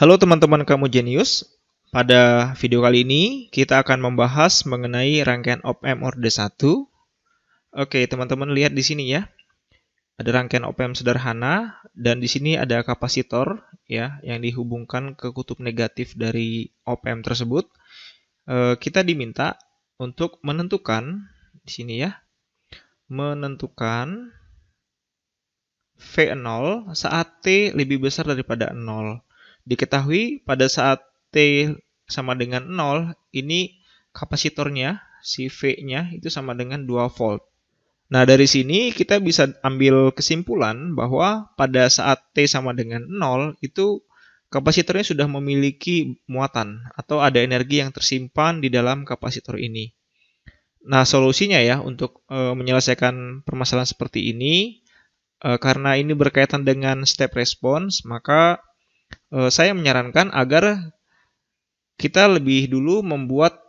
Halo teman-teman kamu jenius. Pada video kali ini kita akan membahas mengenai rangkaian op-amp orde 1. Oke, teman-teman lihat di sini ya. Ada rangkaian op-amp sederhana dan di sini ada kapasitor ya yang dihubungkan ke kutub negatif dari op-amp tersebut. Kita diminta untuk menentukan di sini ya. Menentukan V0 saat T lebih besar daripada 0. Diketahui pada saat T sama dengan 0, ini kapasitornya, si V-nya itu sama dengan 2 volt. Nah, dari sini kita bisa ambil kesimpulan bahwa pada saat T sama dengan 0, itu kapasitornya sudah memiliki muatan atau ada energi yang tersimpan di dalam kapasitor ini. Nah, solusinya ya untuk menyelesaikan permasalahan seperti ini, karena ini berkaitan dengan step response, maka saya menyarankan agar kita lebih dulu membuat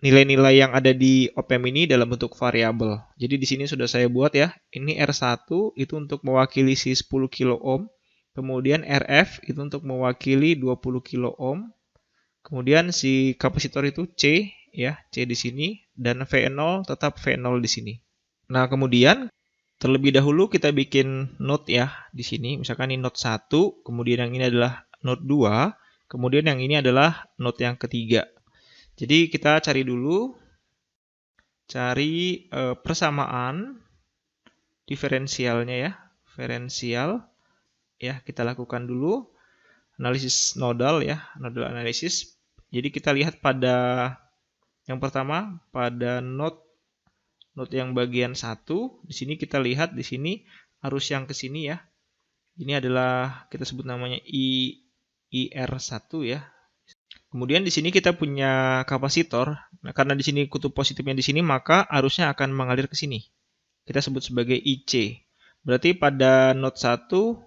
nilai-nilai yang ada di op-amp ini dalam bentuk variabel. Jadi di sini sudah saya buat ya. Ini R1 itu untuk mewakili si 10 kilo ohm. Kemudian RF itu untuk mewakili 20 kilo ohm. Kemudian si kapasitor itu C ya, C di sini dan V0 tetap V0 di sini. Nah, kemudian terlebih dahulu kita bikin node ya di sini. Misalkan ini node 1, kemudian yang ini adalah node 2, kemudian yang ini adalah node yang ketiga. Jadi kita cari dulu persamaan diferensialnya ya. Diferensial ya, kita lakukan dulu analisis nodal ya, nodal analisis. Jadi kita lihat pada yang pertama pada node yang bagian 1, di sini kita lihat di sini arus yang ke sini ya. Ini adalah kita sebut namanya IR1 ya. Kemudian di sini kita punya kapasitor. Nah, karena di sini kutub positifnya di sini, maka arusnya akan mengalir ke sini. Kita sebut sebagai IC. Berarti pada node 1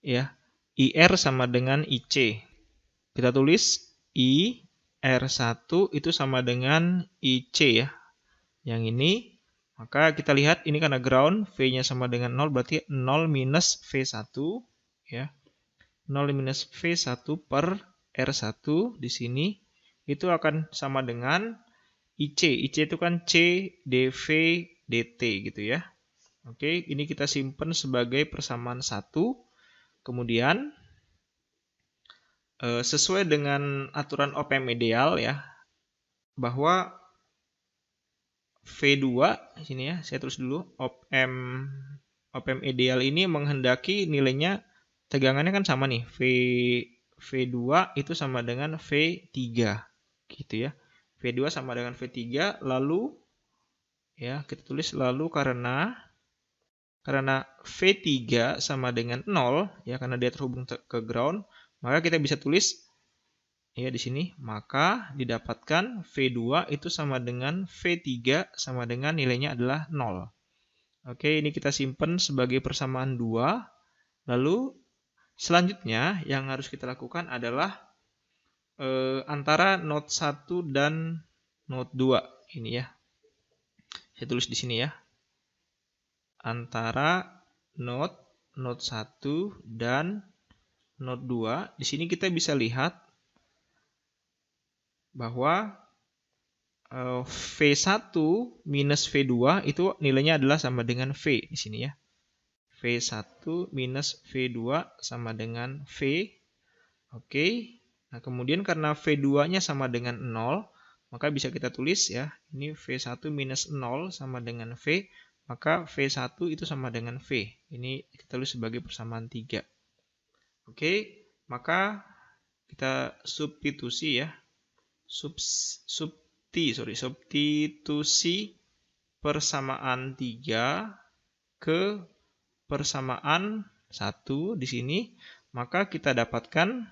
ya, IR sama dengan IC. Kita tulis IR1 itu sama dengan IC ya. Yang ini, maka kita lihat ini karena ground, V-nya sama dengan 0, berarti 0 minus V1 ya. 0 minus V1 per R1 di sini itu akan sama dengan IC. IC itu kan C dV dt gitu ya. Oke, ini kita simpan sebagai persamaan 1. Kemudian sesuai dengan aturan op-amp ideal ya, bahwa V2 di sini ya, saya tulis dulu op-amp ideal ini menghendaki nilainya tegangannya kan sama nih, V2 itu sama dengan V3 gitu ya. V2 sama dengan V3, lalu ya kita tulis lalu karena V3 sama dengan 0 ya, karena dia terhubung ke ground, maka kita bisa tulis ya di sini, maka didapatkan V2 itu sama dengan V3 sama dengan nilainya adalah 0. Oke, ini kita simpan sebagai persamaan 2. Lalu selanjutnya yang harus kita lakukan adalah antara node 1 dan node 2 ini ya. Saya tulis di sini ya. Antara node 1 dan node 2, di sini kita bisa lihat bahwa V1 minus V2 itu nilainya adalah sama dengan V di sini ya. V1 minus V2 sama dengan V. Oke. Nah, kemudian karena V2-nya sama dengan 0, maka bisa kita tulis ya, ini V1 minus 0 sama dengan V, maka V1 itu sama dengan V. Ini kita tulis sebagai persamaan 3. Oke, maka kita substitusi ya. Substitusi persamaan 3 ke persamaan 1 di sini, maka kita dapatkan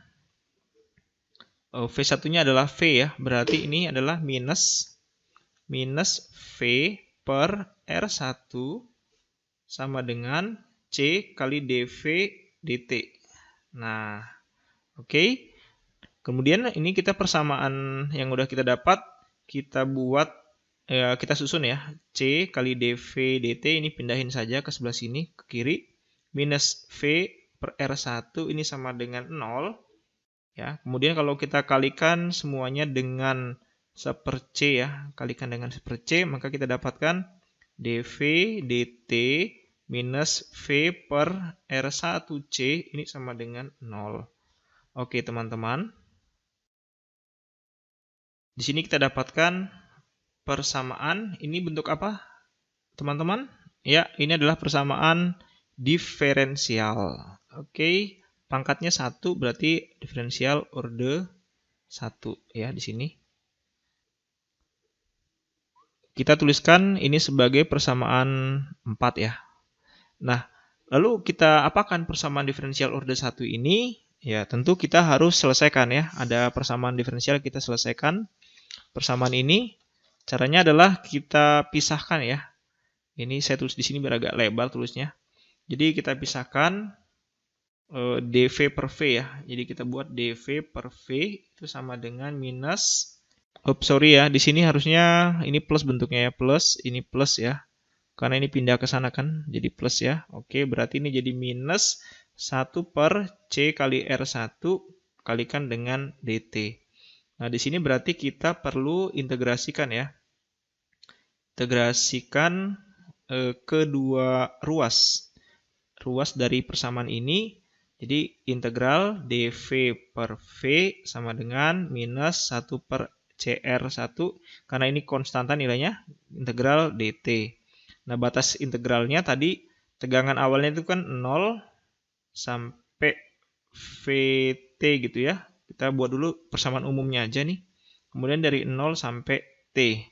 V1-nya adalah V ya, berarti ini adalah minus V per R1 sama dengan C kali dV dt. Nah, oke. Kemudian ini kita persamaan yang udah kita dapat, kita buat, kita susun ya. C kali dV dt ini pindahin saja ke sebelah sini, ke kiri. Minus V per R1 ini sama dengan 0. Ya, kemudian kalau kita kalikan semuanya dengan 1/C ya, kalikan dengan 1/C, maka kita dapatkan dV dt minus V per R1C ini sama dengan 0. Oke, teman-teman. Di sini kita dapatkan persamaan. Ini bentuk apa, teman-teman? Ya, ini adalah persamaan diferensial. Oke, pangkatnya 1 berarti diferensial orde 1 ya di sini. Kita tuliskan ini sebagai persamaan 4 ya. Nah, lalu kita apakan persamaan diferensial orde 1 ini? Ya, tentu kita harus selesaikan ya. Ada persamaan diferensial, kita selesaikan persamaan ini. Caranya adalah kita pisahkan ya. Ini saya tulis di sini biar agak lebar tulisnya. Jadi kita pisahkan dV per V ya. Jadi kita buat dV per V itu sama dengan minus. Sorry ya, di sini harusnya ini plus bentuknya ya, plus, ini plus ya. Karena ini pindah ke sana kan, jadi plus ya. Oke, berarti ini jadi minus 1 per C kali R1 kalikan dengan dt. Nah, di sini berarti kita perlu integrasikan ya. Integrasikan kedua ruas dari persamaan ini. Jadi integral dV per V sama dengan minus 1 per CR1, karena ini konstanta nilainya, integral dt. Nah, batas integralnya tadi, tegangan awalnya itu kan 0 sampai Vt gitu ya. Kita buat dulu persamaan umumnya aja nih. Kemudian dari 0 sampai T.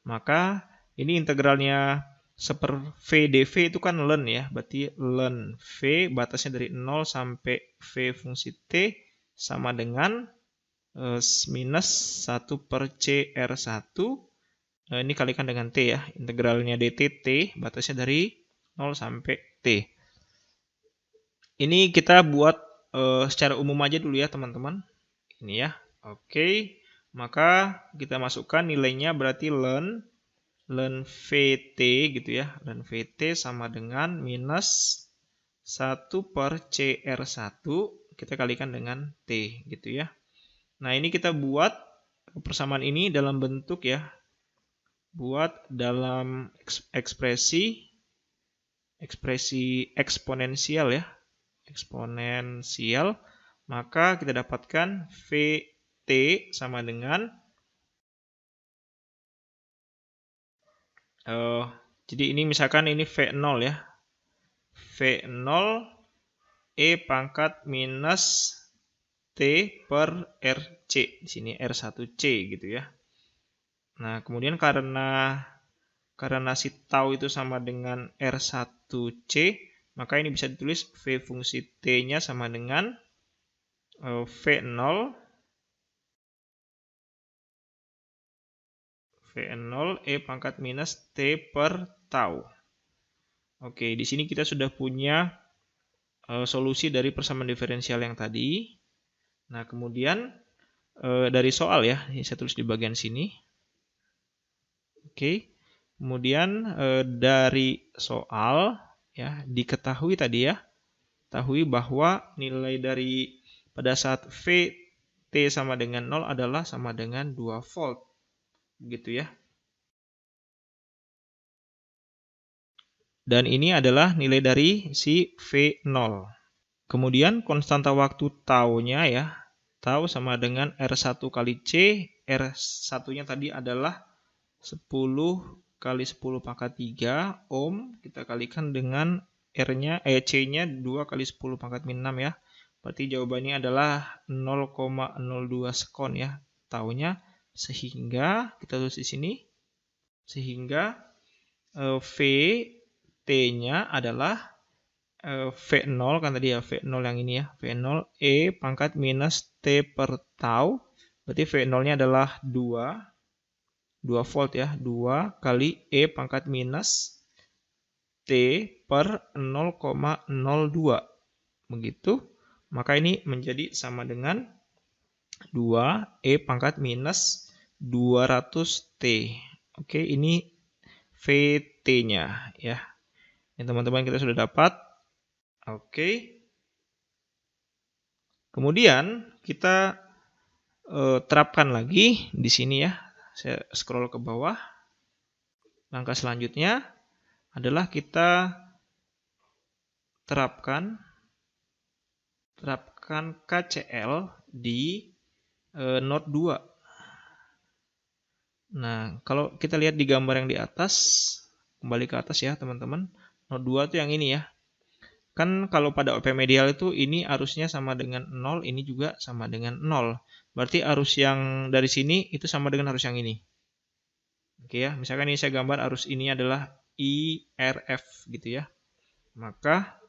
Maka ini integralnya 1/V dV itu kan ln ya. Berarti ln V batasnya dari 0 sampai V fungsi T sama dengan minus 1 per CR1. Ini kalikan dengan T ya. Integralnya dt T batasnya dari 0 sampai T. Ini kita buat secara umum aja dulu ya teman-teman. Ini ya. Oke. Maka kita masukkan nilainya berarti ln Vt gitu ya. Ln Vt sama dengan minus 1 per CR1 kita kalikan dengan T gitu ya. Nah, ini kita buat persamaan ini dalam bentuk ya. Buat dalam ekspresi eksponensial ya. Eksponensial. Maka kita dapatkan Vt sama dengan jadi ini misalkan ini V0 ya. V0 E pangkat minus T per RC. Di sini R1C gitu ya. Nah, kemudian karena si tau itu sama dengan R1C, maka ini bisa ditulis V fungsi T-nya sama dengan V0 E pangkat minus T per tau. Oke, di sini kita sudah punya solusi dari persamaan diferensial yang tadi. Nah, kemudian dari soal ya, ini saya tulis di bagian sini. Oke, kemudian dari soal ya diketahui tadi ya, ketahui bahwa nilai dari pada saat Vt sama dengan 0 adalah sama dengan 2 volt, gitu ya. Dan ini adalah nilai dari si V0. Kemudian konstanta waktu tau-nya ya, tau sama dengan R1 kali C, R1-nya tadi adalah 10 kali 10 pangkat 3 ohm, kita kalikan dengan C-nya 2 kali 10 pangkat min 6 ya. Berarti jawabannya adalah 0,02 sekon ya, taunya. Sehingga kita tulis di sini, sehingga Vt-nya adalah V0 kan tadi ya, V0 yang ini ya, V0 E pangkat minus T per tau. Berarti V0-nya adalah 2 volt ya, 2 kali E pangkat minus T per 0,02. Begitu. Maka ini menjadi sama dengan 2 E pangkat minus 200T. Oke, ini Vt-nya ya. Ini teman-teman kita sudah dapat. Oke. Kemudian kita terapkan lagi di sini ya. Saya scroll ke bawah. Langkah selanjutnya adalah kita terapkan KCL di node 2. Nah, kalau kita lihat di gambar yang di atas, kembali ke atas ya teman-teman. Node 2 itu yang ini ya. Kan kalau pada OP medial itu ini arusnya sama dengan 0, ini juga sama dengan 0. Berarti arus yang dari sini itu sama dengan arus yang ini. Oke ya, misalkan ini saya gambar arus ini adalah IRF gitu ya. Maka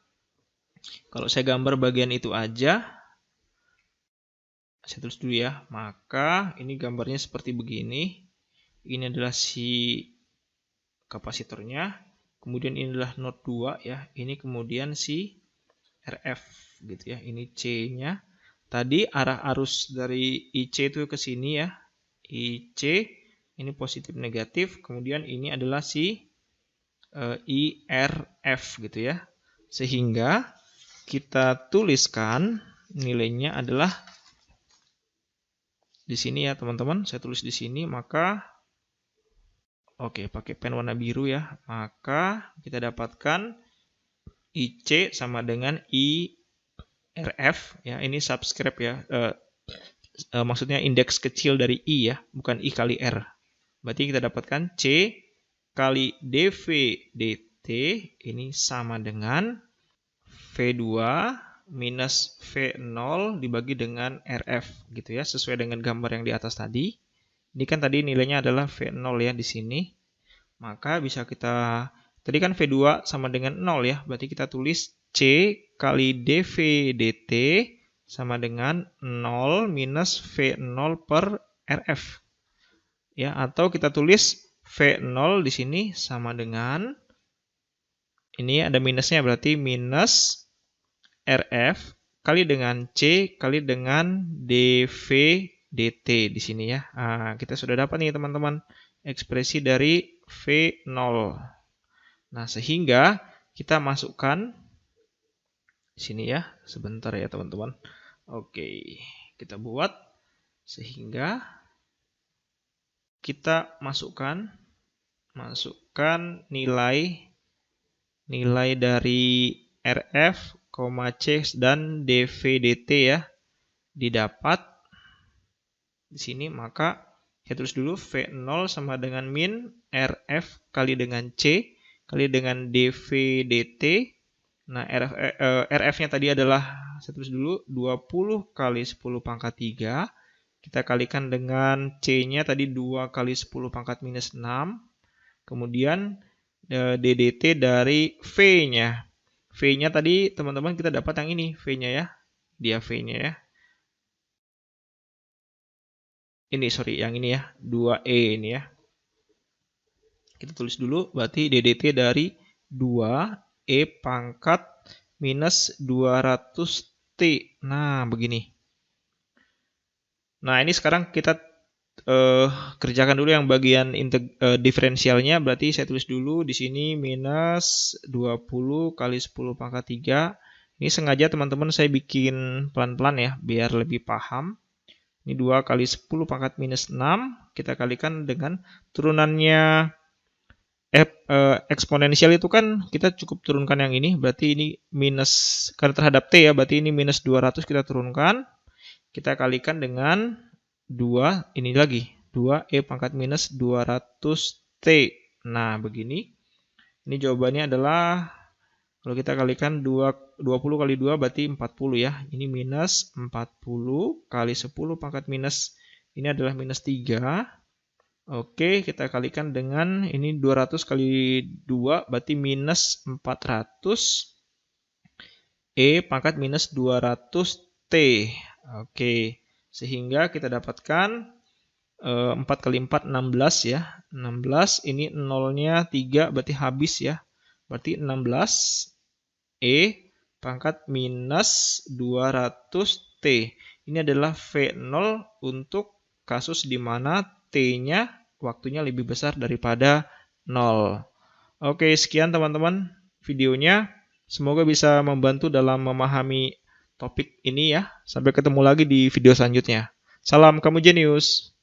kalau saya gambar bagian itu aja, saya tulis dulu ya. Maka ini gambarnya seperti begini. Ini adalah si kapasitornya. Kemudian ini adalah node 2 ya. Ini kemudian si RF gitu ya. Ini C-nya. Tadi arah arus dari IC itu ke sini ya. IC ini positif negatif. Kemudian ini adalah si IRF gitu ya. Sehingga kita tuliskan nilainya adalah di sini ya teman-teman. Saya tulis di sini, maka oke, pakai pen warna biru ya. Maka kita dapatkan IC sama dengan IRF ya. Ini subscribe ya. Maksudnya indeks kecil dari I ya, bukan I kali R. Berarti kita dapatkan C kali dV dt ini sama dengan V2 minus V0 dibagi dengan RF gitu ya, sesuai dengan gambar yang di atas tadi. Ini kan tadi nilainya adalah V0 ya di sini. Maka bisa kita, tadi kan V2 sama dengan 0 ya, berarti kita tulis C kali dV dt sama dengan 0 minus V0 per RF. Ya, atau kita tulis V0 di sini sama dengan, ini ada minusnya, berarti minus RF kali dengan C kali dengan dV dt di sini ya. Nah, kita sudah dapat nih teman-teman ekspresi dari V0. Nah, sehingga kita masukkan di sini ya. Sebentar ya teman-teman. Oke, kita buat sehingga kita masukkan nilai dari RF, C dan dV dt ya, didapat di sini. Maka saya tulis dulu V0 sama dengan min RF kali dengan C kali dengan dV dt. Nah, RF-nya tadi adalah, saya tulis dulu, 20 kali 10 pangkat 3. Kita kalikan dengan C-nya tadi 2 kali 10 pangkat minus 6. Kemudian DDT dari V-nya. V-nya tadi teman-teman kita dapat yang ini, V-nya ya. Dia V-nya ya. Ini sorry, yang ini ya, 2E ini ya. Kita tulis dulu, berarti DDT dari 2E pangkat minus 200T. Nah, begini. Nah, ini sekarang kita kerjakan dulu yang bagian diferensialnya. Berarti saya tulis dulu di sini minus 20 kali 10 pangkat 3. Ini sengaja teman-teman saya bikin pelan-pelan ya, biar lebih paham. Ini 2 kali 10 pangkat minus 6. Kita kalikan dengan turunannya eksponensial itu kan kita cukup turunkan yang ini. Berarti ini minus, karena terhadap T ya, berarti ini minus 200 kita turunkan. Kita kalikan dengan 2, ini lagi, 2E pangkat minus 200T. Nah, begini. Ini jawabannya adalah, kalau kita kalikan 20 kali 2 berarti 40 ya. Ini minus 40 kali 10 pangkat minus, ini adalah minus 3. Oke, kita kalikan dengan ini 200 kali 2 berarti minus 400 E pangkat minus 200T. Oke, sehingga kita dapatkan 4 kali 4 16 ya. 16 ini 0-nya 3 berarti habis ya. Berarti 16 E pangkat minus 200T. Ini adalah V0 untuk kasus di mana T-nya waktunya lebih besar daripada 0. Oke, sekian teman-teman videonya. Semoga bisa membantu dalam memahami topik ini ya. Sampai ketemu lagi di video selanjutnya. Salam kamu jenius.